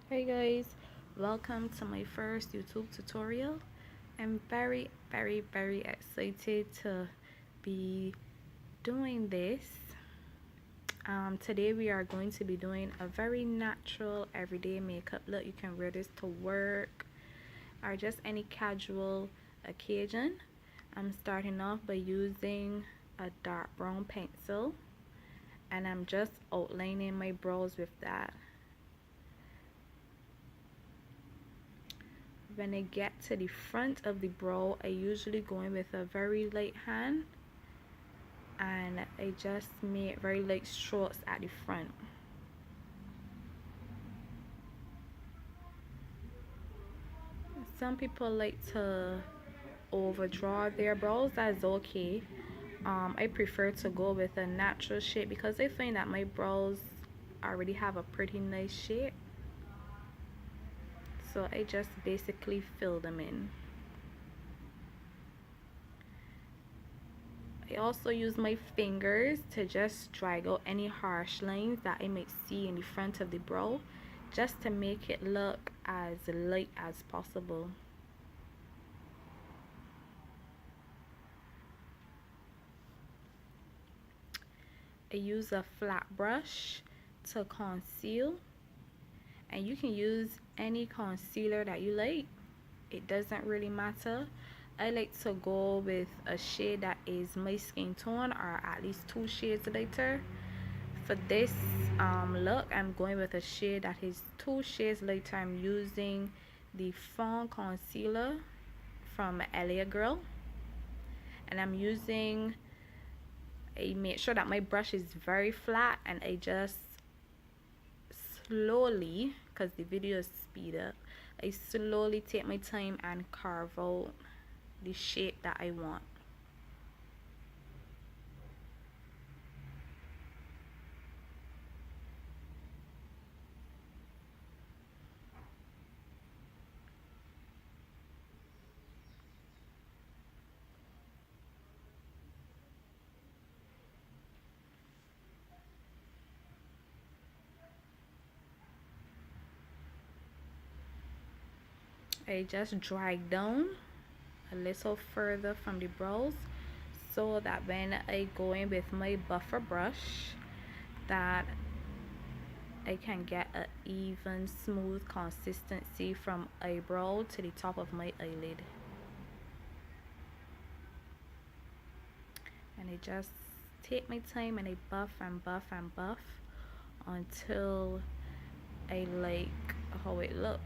Hey guys, welcome to my first YouTube tutorial. I'm very excited to be doing this. Today we are going to be doing a very natural everyday makeup look. You can wear this to work or just any casual occasion. I'm starting off by using a dark brown pencil and I'm just outlining my brows with that. When I get to the front of the brow, I usually go in with a very light hand and I just make very light strokes at the front. Some people like to overdraw their brows. That's okay. I prefer to go with a natural shape because I find that my brows already have a pretty nice shape, so I just basically fill them in. I also use my fingers to just drag out any harsh lines that I might see in the front of the brow, just to make it look as light as possible. I use a flat brush to conceal, and you can use any concealer that you like. It doesn't really matter. I like to go with a shade that is my skin tone, or at least 2 shades lighter. For this look, I'm going with a shade that is 2 shades lighter. I'm using the Fawn Concealer from LA Girl, and I make sure that my brush is very flat, and I just slowly, because the video is speed up, I slowly take my time and carve out the shape that I want. I just drag down a little further from the brows so that when I go in with my buffer brush, that I can get an even smooth consistency from eyebrow to the top of my eyelid. And I just take my time and I buff and buff and buff until I like how it looks.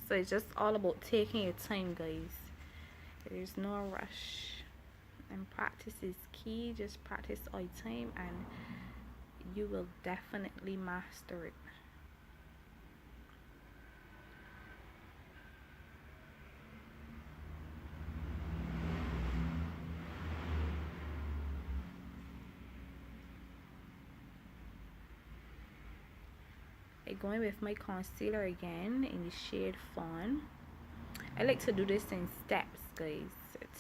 So it's just all about taking your time, guys. There's no rush, and practice is key. Just practice all the time and you will definitely master it. I go in with my concealer again in the shade Fawn. I like to do this in steps, guys.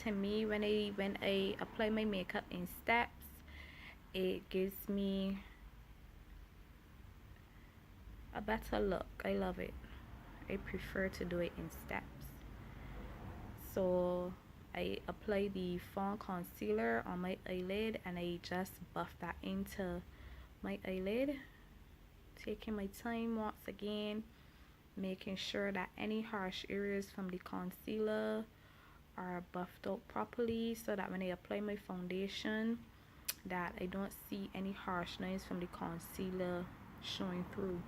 To me, when I apply my makeup in steps, it gives me a better look. I love it. I prefer to do it in steps. So I apply the Fawn concealer on my eyelid and I just buff that into my eyelid, taking my time once again, making sure that any harsh areas from the concealer are buffed out properly, so that when I apply my foundation, that I don't see any harsh lines from the concealer showing through.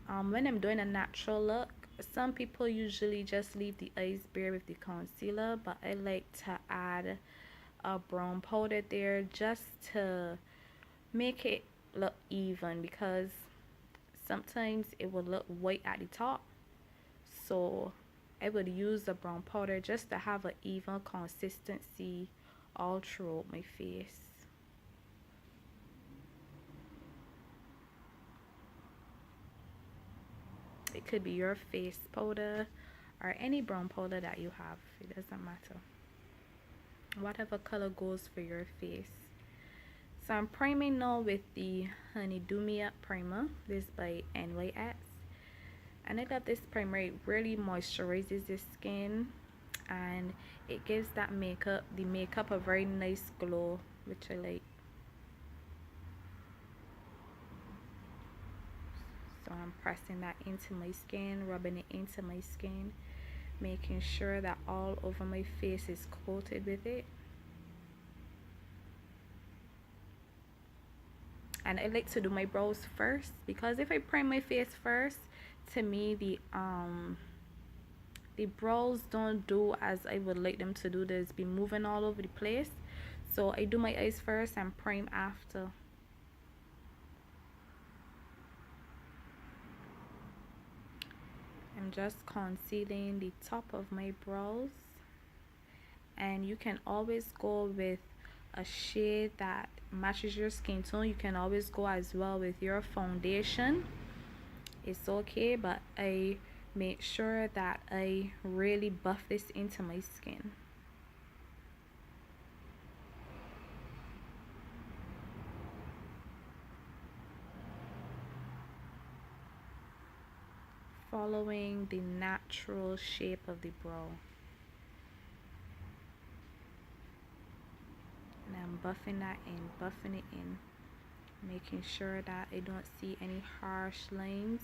When I'm doing a natural look, some people usually just leave the eyes bare with the concealer, but I like to add a brown powder there just to make it look even, because sometimes it will look white at the top. So I would use the brown powder just to have an even consistency all throughout my face. It could be your face powder or any brown powder that you have. It doesn't matter. Whatever color goes for your face. So I'm priming now with the Honey Do Me Up primer. This by NYX. And I love this primer. It really moisturizes the skin and it gives the makeup a very nice glow, which I like. So I'm pressing that into my skin, rubbing it into my skin, making sure that all over my face is coated with it. And I like to do my brows first, because if I prime my face first, to me the brows don't do as I would like them to do. There's be moving all over the place. So I do my eyes first and prime after. I'm just concealing the top of my brows, and you can always go with a shade that matches your skin tone. You can always go as well with your foundation. It's okay, but I make sure that I really buff this into my skin. Following the natural shape of the brow. And I'm buffing that in, buffing it in, making sure that I don't see any harsh lines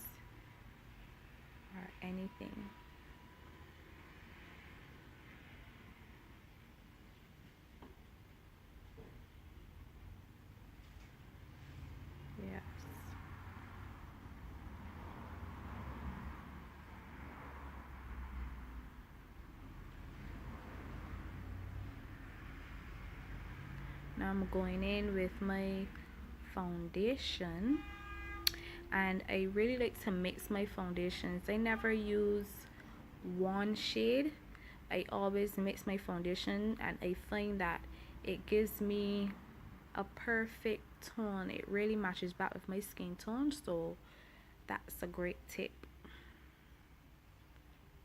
or anything. Yes. Now I'm going in with my foundation, and I really like to mix my foundations. I never use one shade. I always mix my foundation, and I find that it gives me a perfect tone. It really matches back with my skin tone, so that's a great tip.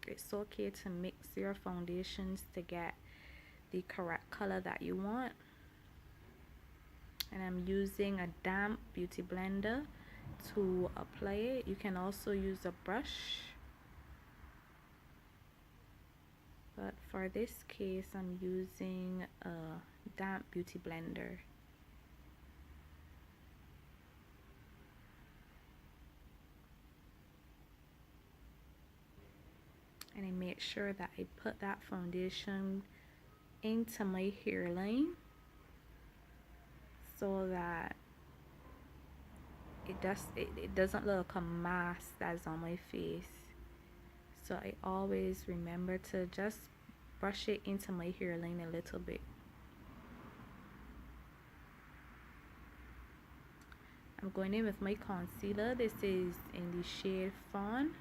It's okay to mix your foundations to get the correct color that you want. And I'm using a damp beauty blender to apply it. You can also use a brush, but for this case I'm using a damp beauty blender. And I make sure that I put that foundation into my hairline so that it doesn't look like a mask that's on my face. So I always remember to just brush it into my hairline a little bit. I'm going in with my concealer. This is in the shade Fawn,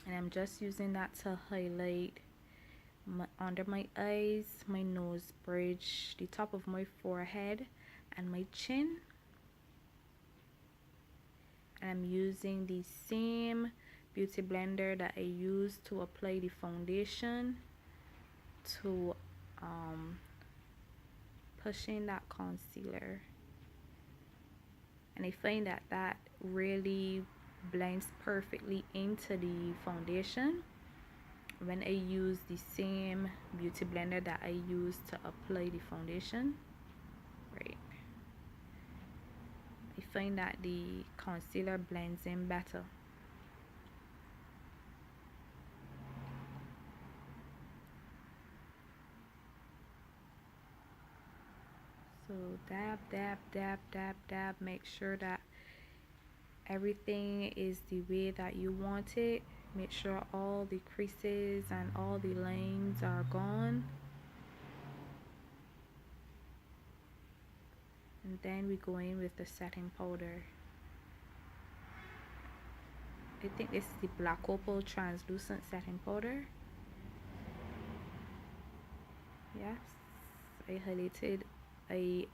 and I'm just using that to highlight under my eyes, my nose bridge, the top of my forehead, and my chin. And I'm using the same beauty blender that I used to apply the foundation to push in that concealer. And I find that that really blends perfectly into the foundation when I use the same beauty blender that I use to apply the foundation. Right, I find that the concealer blends in better. So dab, dab, dab, dab, dab. Make sure that everything is the way that you want it. Make sure all the creases and all the lines are gone. And then we go in with the setting powder. I think this is the Black Opal translucent setting powder. Yes, I highlighted. I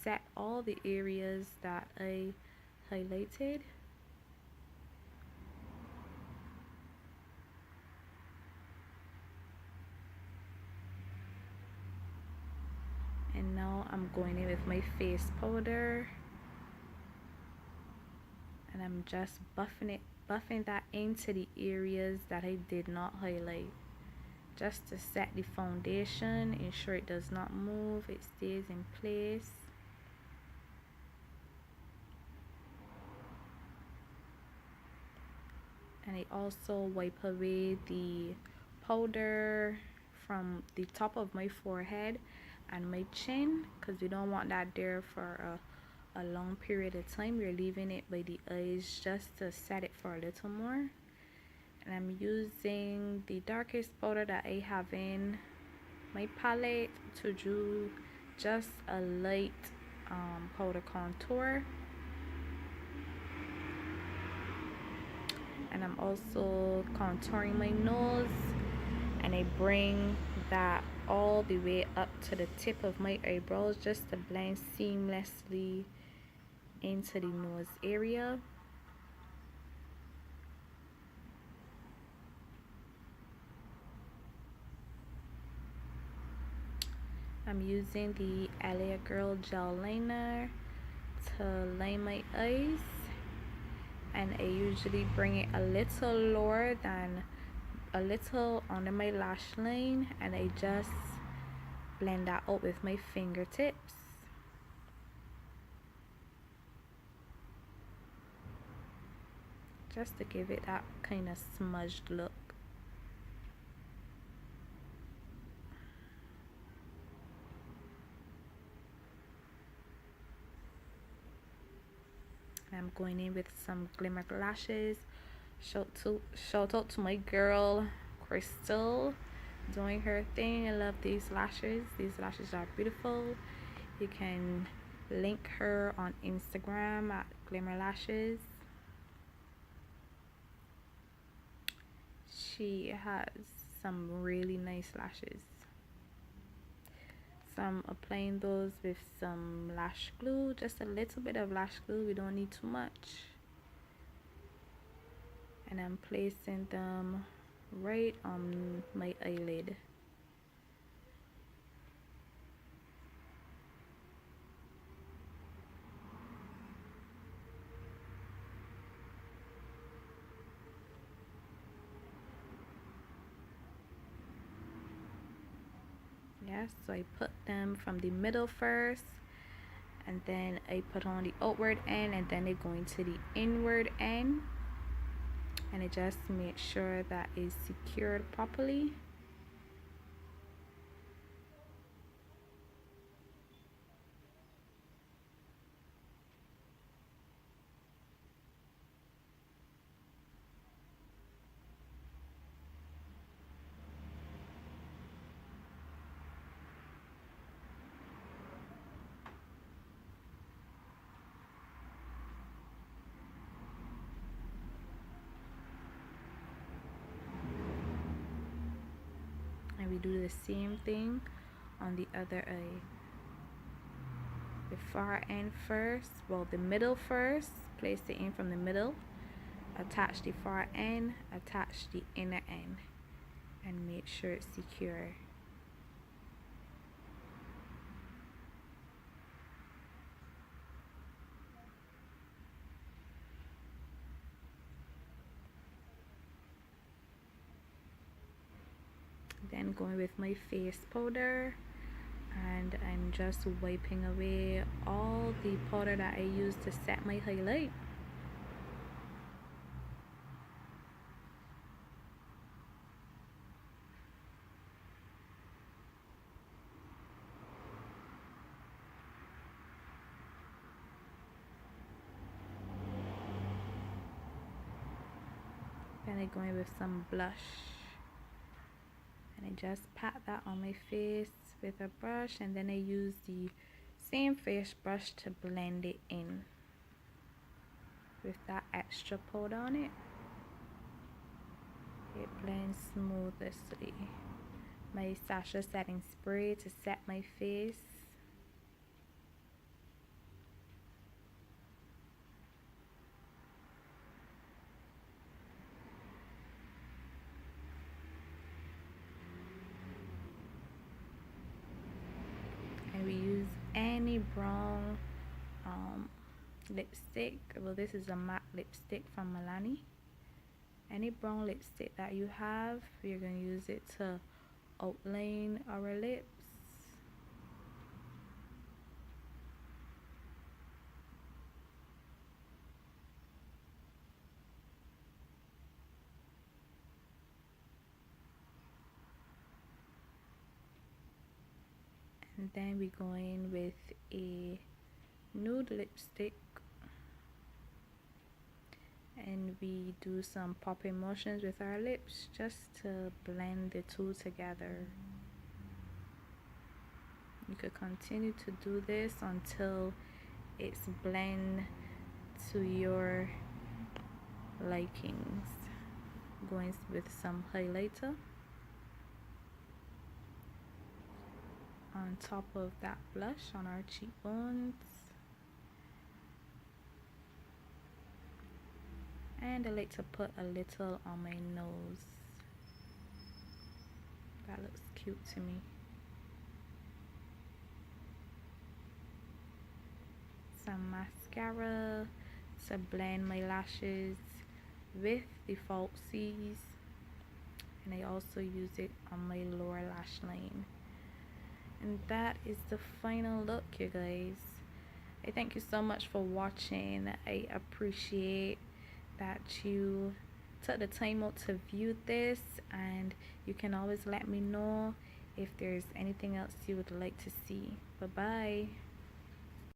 set all the areas that I highlighted. And now I'm going in with my face powder, and I'm just buffing that into the areas that I did not highlight, just to set the foundation, ensure it does not move, it stays in place. And I also wipe away the powder from the top of my forehead and my chin, because we don't want that there for a long period of time. We're leaving it by the eyes just to set it for a little more. And I'm using the darkest powder that I have in my palette to do just a light powder contour. And I'm also contouring my nose, and I bring that all the way up to the tip of my eyebrows just to blend seamlessly into the nose area. I'm using the LA Girl gel liner to line my eyes, and I usually bring it a little lower than a little under my lash line, and I just blend that out with my fingertips. Just to give it that kind of smudged look. I'm going in with some glimmer lashes. Shout out to my girl Crystal doing her thing. I love these lashes. These lashes are beautiful. You can link her on Instagram at Glimmer Lashes. She has some really nice lashes. So I'm applying those with some lash glue, just a little bit of lash glue. We don't need too much. And I'm placing them right on my eyelid. Yes, so I put them from the middle first, and then I put on the outward end, and then they go into the inward end, and I just make sure that is secured properly. And we do the same thing on the other eye. The far end first, well, the middle first, place it in from the middle, attach the far end, attach the inner end, and make sure it's secure. Then going with my face powder, and I'm just wiping away all the powder that I used to set my highlight. Then I go in with some blush, and I just pat that on my face with a brush, and then I use the same face brush to blend it in with that extra powder on it. It blends smoothly. My Sasha setting spray to set my face. And we use any brown lipstick. Well, this is a matte lipstick from Milani. Any brown lipstick that you have, you're going to use it to outline our lips. And then we go in with a nude lipstick, and we do some popping motions with our lips just to blend the two together. You could continue to do this until it's blend to your likings. Going with some highlighter on top of that blush on our cheekbones. And I like to put a little on my nose. That looks cute to me. Some mascara to blend my lashes with the falsies. And I also use it on my lower lash line. And that is the final look, you guys. I thank you so much for watching. I appreciate that you took the time out to view this, and you can always let me know if there's anything else you would like to see. Bye bye.